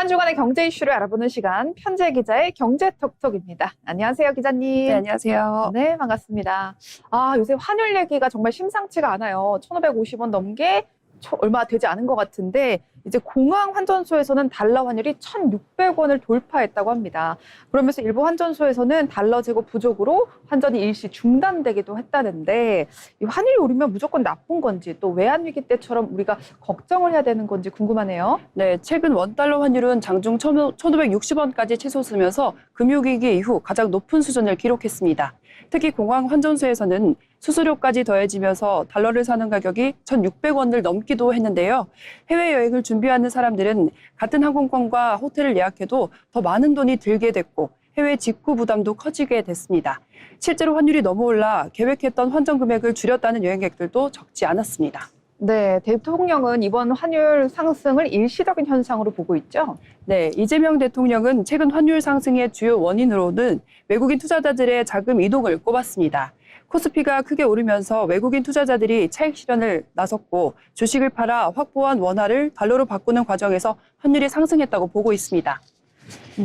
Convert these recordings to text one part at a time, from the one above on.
한 주간의 경제 이슈를 알아보는 시간, 편재 기자의 경제톡톡입니다. 안녕하세요, 기자님. 네, 안녕하세요. 네, 반갑습니다. 요새 환율 얘기가 정말 심상치가 않아요. 1,550원 넘게 얼마 되지 않은 것 같은데 이제 공항 환전소에서는 달러 환율이 1,600원을 돌파했다고 합니다. 그러면서 일부 환전소에서는 달러 재고 부족으로 환전이 일시 중단되기도 했다는데 이 환율이 오르면 무조건 나쁜 건지 또 외환위기 때처럼 우리가 걱정을 해야 되는 건지 궁금하네요. 네, 최근 원달러 환율은 장중 1,560원까지 치솟으면서 금융위기 이후 가장 높은 수준을 기록했습니다. 특히 공항 환전소에서는 수수료까지 더해지면서 달러를 사는 가격이 1,600원을 넘기도 했는데요. 해외여행을 준비하는 사람들은 같은 항공권과 호텔을 예약해도 더 많은 돈이 들게 됐고 해외 직구 부담도 커지게 됐습니다. 실제로 환율이 너무 올라 계획했던 환전 금액을 줄였다는 여행객들도 적지 않았습니다. 네, 대통령은 이번 환율 상승을 일시적인 현상으로 보고 있죠? 네, 이재명 대통령은 최근 환율 상승의 주요 원인으로는 외국인 투자자들의 자금 이동을 꼽았습니다. 코스피가 크게 오르면서 외국인 투자자들이 차익 실현을 나섰고 주식을 팔아 확보한 원화를 달러로 바꾸는 과정에서 환율이 상승했다고 보고 있습니다.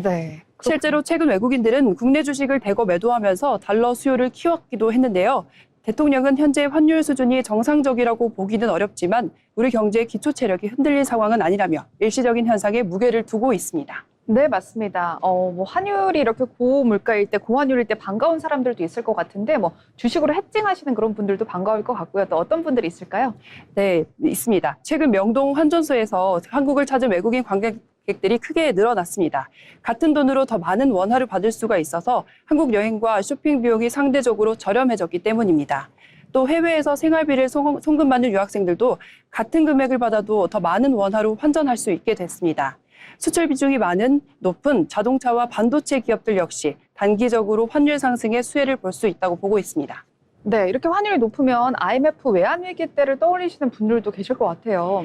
네. 실제로 최근 외국인들은 국내 주식을 대거 매도하면서 달러 수요를 키웠기도 했는데요. 대통령은 현재 환율 수준이 정상적이라고 보기는 어렵지만 우리 경제의 기초 체력이 흔들린 상황은 아니라며 일시적인 현상에 무게를 두고 있습니다. 네, 맞습니다. 환율이 이렇게 고물가일 때, 고환율일 때 반가운 사람들도 있을 것 같은데, 주식으로 해칭하시는 그런 분들도 반가울 것 같고요. 또 어떤 분들이 있을까요? 네, 있습니다. 최근 명동 환전소에서 한국을 찾은 외국인 관광객들이 크게 늘어났습니다. 같은 돈으로 더 많은 원화를 받을 수가 있어서 한국 여행과 쇼핑 비용이 상대적으로 저렴해졌기 때문입니다. 또 해외에서 생활비를 송금받는 유학생들도 같은 금액을 받아도 더 많은 원화로 환전할 수 있게 됐습니다. 수출 비중이 높은 자동차와 반도체 기업들 역시 단기적으로 환율 상승의 수혜를 볼 수 있다고 보고 있습니다. 네, 이렇게 환율이 높으면 IMF 외환위기 때를 떠올리시는 분들도 계실 것 같아요.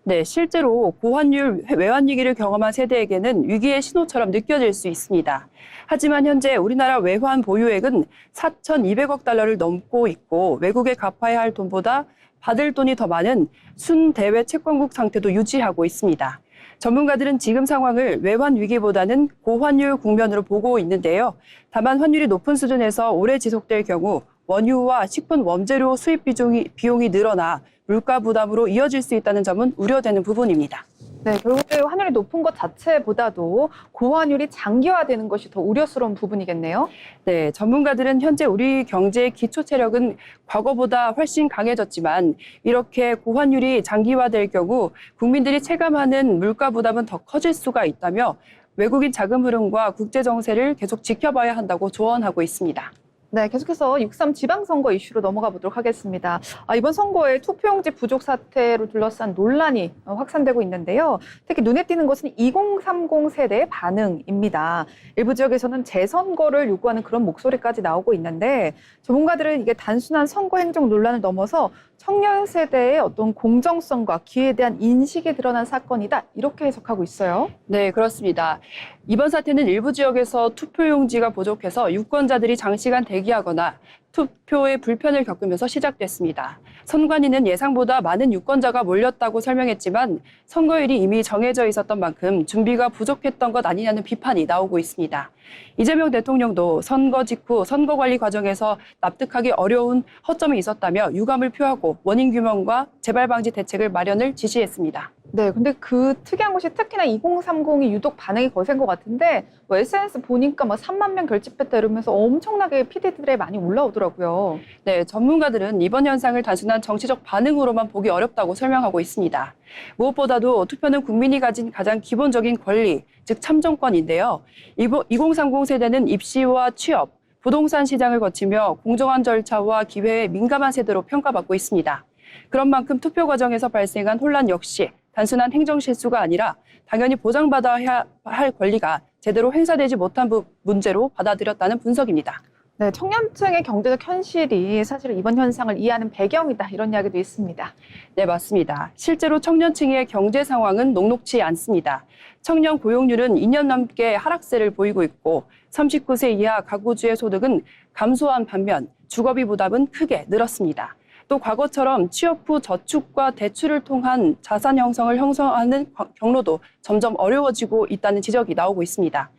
네, 실제로 고환율 외환위기를 경험한 세대에게는 위기의 신호처럼 느껴질 수 있습니다. 하지만 현재 우리나라 외환 보유액은 4,200억 달러를 넘고 있고 외국에 갚아야 할 돈보다 받을 돈이 더 많은 순대외 채권국 상태도 유지하고 있습니다. 전문가들은 지금 상황을 외환 위기보다는 고환율 국면으로 보고 있는데요. 다만 환율이 높은 수준에서 오래 지속될 경우 원유와 식품 원재료 수입 비용이 늘어나 물가 부담으로 이어질 수 있다는 점은 우려되는 부분입니다. 네, 결국에 환율이 높은 것 자체보다도 고환율이 장기화되는 것이 더 우려스러운 부분이겠네요. 네, 전문가들은 현재 우리 경제의 기초 체력은 과거보다 훨씬 강해졌지만 이렇게 고환율이 장기화될 경우 국민들이 체감하는 물가 부담은 더 커질 수가 있다며 외국인 자금 흐름과 국제 정세를 계속 지켜봐야 한다고 조언하고 있습니다. 네, 계속해서 6.3 지방선거 이슈로 넘어가 보도록 하겠습니다. 이번 선거에 투표용지 부족 사태로 둘러싼 논란이 확산되고 있는데요. 특히 눈에 띄는 것은 2030 세대의 반응입니다. 일부 지역에서는 재선거를 요구하는 그런 목소리까지 나오고 있는데 전문가들은 이게 단순한 선거 행정 논란을 넘어서 청년 세대의 어떤 공정성과 기회에 대한 인식이 드러난 사건이다. 이렇게 해석하고 있어요. 네, 그렇습니다. 이번 사태는 일부 지역에서 투표용지가 부족해서 유권자들이 장시간 대기하거나 투표에 불편을 겪으면서 시작됐습니다. 선관위는 예상보다 많은 유권자가 몰렸다고 설명했지만 선거일이 이미 정해져 있었던 만큼 준비가 부족했던 것 아니냐는 비판이 나오고 있습니다. 이재명 대통령도 선거 직후 선거 관리 과정에서 납득하기 어려운 허점이 있었다며 유감을 표하고 원인 규명과 재발 방지 대책을 마련을 지시했습니다. 네, 근데 그 특이한 것이 특히나 2030이 유독 반응이 거센 것 같은데 SNS 보니까 3만 명 결집했다 이러면서 엄청나게 PD들에 많이 올라오더라고요. 네, 전문가들은 이번 현상을 단순한 정치적 반응으로만 보기 어렵다고 설명하고 있습니다. 무엇보다도 투표는 국민이 가진 가장 기본적인 권리, 즉 참정권인데요. 2030 세대는 입시와 취업, 부동산 시장을 거치며 공정한 절차와 기회에 민감한 세대로 평가받고 있습니다. 그런 만큼 투표 과정에서 발생한 혼란 역시 단순한 행정 실수가 아니라 당연히 보장받아야 할 권리가 제대로 행사되지 못한 문제로 받아들였다는 분석입니다. 네, 청년층의 경제적 현실이 사실 이번 현상을 이해하는 배경이다 이런 이야기도 있습니다. 네, 맞습니다. 실제로 청년층의 경제 상황은 녹록지 않습니다. 청년 고용률은 2년 넘게 하락세를 보이고 있고 39세 이하 가구주의 소득은 감소한 반면 주거비 부담은 크게 늘었습니다. 또 과거처럼 취업 후 저축과 대출을 통한 자산 형성을 형성하는 경로도 점점 어려워지고 있다는 지적이 나오고 있습니다.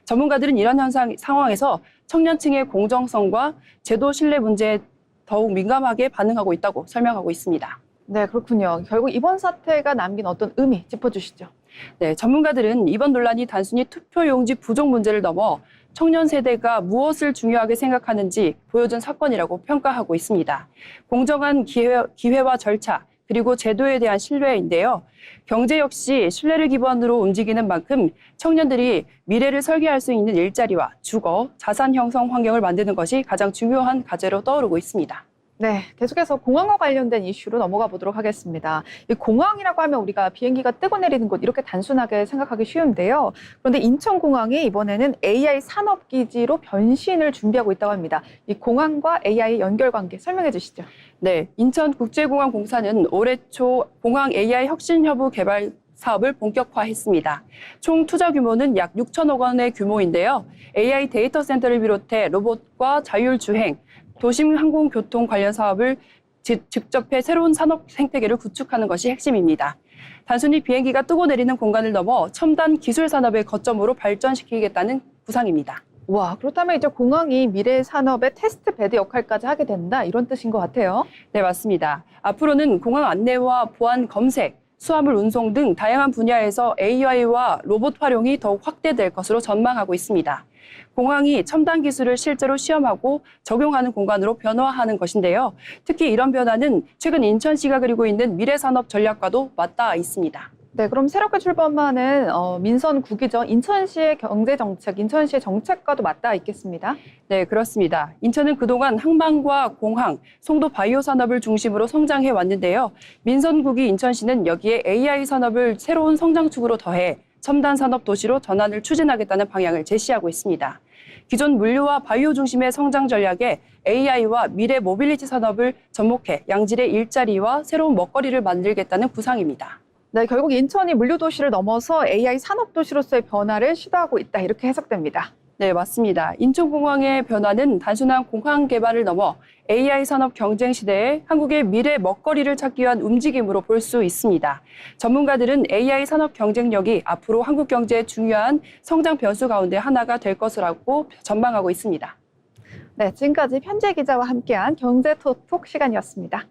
전문가들은 이런 상황에서 청년층의 공정성과 제도 신뢰 문제에 더욱 민감하게 반응하고 있다고 설명하고 있습니다. 네, 그렇군요. 결국 이번 사태가 남긴 어떤 의미 짚어주시죠. 네, 전문가들은 이번 논란이 단순히 투표용지 부족 문제를 넘어 청년 세대가 무엇을 중요하게 생각하는지 보여준 사건이라고 평가하고 있습니다. 공정한 기회와 절차, 그리고 제도에 대한 신뢰인데요. 경제 역시 신뢰를 기반으로 움직이는 만큼 청년들이 미래를 설계할 수 있는 일자리와 주거, 자산 형성 환경을 만드는 것이 가장 중요한 과제로 떠오르고 있습니다. 네, 계속해서 공항과 관련된 이슈로 넘어가 보도록 하겠습니다. 이 공항이라고 하면 우리가 비행기가 뜨고 내리는 곳 이렇게 단순하게 생각하기 쉬운데요. 그런데 인천공항이 이번에는 AI 산업기지로 변신을 준비하고 있다고 합니다. 이 공항과 AI 연결관계 설명해 주시죠. 네, 인천국제공항공사는 올해 초 공항 AI 혁신허브 개발 사업을 본격화했습니다. 총 투자 규모는 약 6천억 원의 규모인데요. AI 데이터 센터를 비롯해 로봇과 자율주행, 도심 항공교통 관련 사업을 직접해 새로운 산업 생태계를 구축하는 것이 핵심입니다. 단순히 비행기가 뜨고 내리는 공간을 넘어 첨단 기술 산업의 거점으로 발전시키겠다는 구상입니다. 와, 그렇다면 이제 공항이 미래 산업의 테스트 베드 역할까지 하게 된다 이런 뜻인 것 같아요. 네, 맞습니다. 앞으로는 공항 안내와 보안 검색, 수화물 운송 등 다양한 분야에서 AI와 로봇 활용이 더욱 확대될 것으로 전망하고 있습니다. 공항이 첨단 기술을 실제로 시험하고 적용하는 공간으로 변화하는 것인데요. 특히 이런 변화는 최근 인천시가 그리고 있는 미래산업 전략과도 맞닿아 있습니다. 네, 그럼 새롭게 출범하는 민선국이죠. 인천시의 경제정책, 인천시의 정책과도 맞닿아 있겠습니다. 네, 그렇습니다. 인천은 그동안 항만과 공항, 송도 바이오 산업을 중심으로 성장해 왔는데요. 민선국이 인천시는 여기에 AI 산업을 새로운 성장축으로 더해 첨단 산업 도시로 전환을 추진하겠다는 방향을 제시하고 있습니다. 기존 물류와 바이오 중심의 성장 전략에 AI와 미래 모빌리티 산업을 접목해 양질의 일자리와 새로운 먹거리를 만들겠다는 구상입니다. 네, 결국 인천이 물류도시를 넘어서 AI 산업도시로서의 변화를 시도하고 있다 이렇게 해석됩니다. 네, 맞습니다. 인천공항의 변화는 단순한 공항 개발을 넘어 AI 산업 경쟁 시대에 한국의 미래 먹거리를 찾기 위한 움직임으로 볼 수 있습니다. 전문가들은 AI 산업 경쟁력이 앞으로 한국 경제의 중요한 성장 변수 가운데 하나가 될 것이라고 전망하고 있습니다. 네, 지금까지 편재 기자와 함께한 경제톡 시간이었습니다.